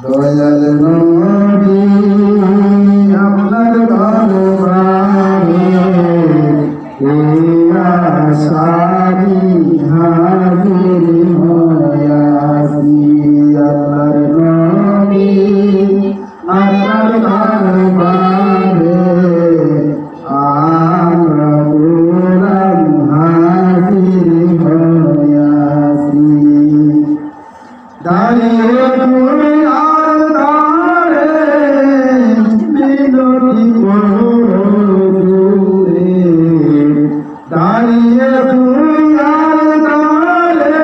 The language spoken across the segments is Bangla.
দয়াল নবী আপনার দরবারে এই আশারি হাজির হইয়াছি। আল্লাহর নবী আপনার দরবারে আমরা গোলাম হাজির হইয়াছি। দাঁড়িয়ে পড়ে আর দাঁড়ে বিনতি করুরে, দাঁড়িয়ে পড়ে আর দাঁড়ে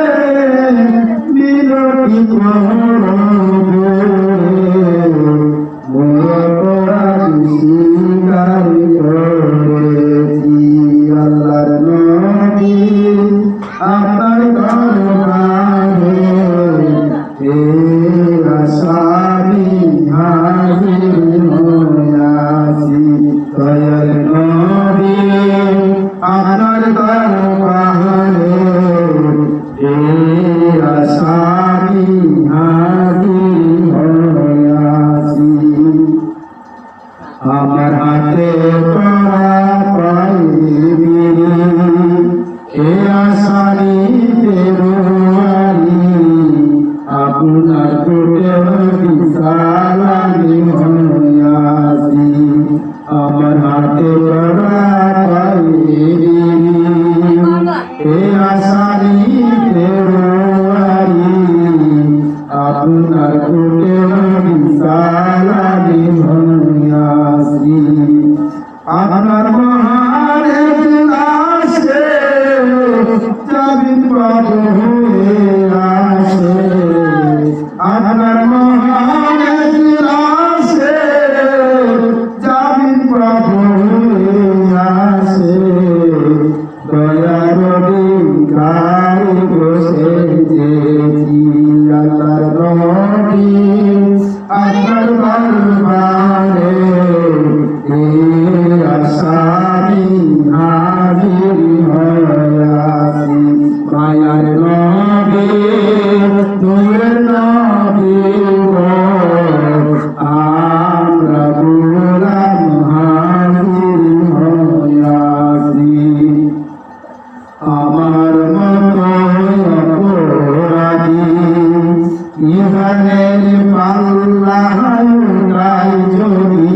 বিনতি করুরে, মোরা স্বীকার করেছি। আল্লাহর নবী আপনার দরবারে আশারি হাজির হইয়াছি। দয়াল নবী আপনার দরবারে আশারি হাজির হইয়াছি। আমার হাতে পড়া পাইবি এ আশারি ফেরোয়ারি, আপনার কোটে সালামি হইয়াছি। আমার হাতে পড়া পাইবি এ আশারি ফেরোয়ারি, আপনার কোটে সালামি হইয়াছি। আপনার মহান ইজলাসে যাবিন প্রভু হয়ে আসে, আপনার মহান ইজলাসে যাবিন প্রভু হয়ে আসে। দয়ার ভিখারি বসেছি। আল্লাহর নবী আপনার দরবারে আশারি হাজির হইয়াছি। মায়ার নবী নূরের নবী আমরা গোলাম হাজির হইয়াছি। আমার মতো অপরাধী ইমানের পাল্লা উঠাই যদি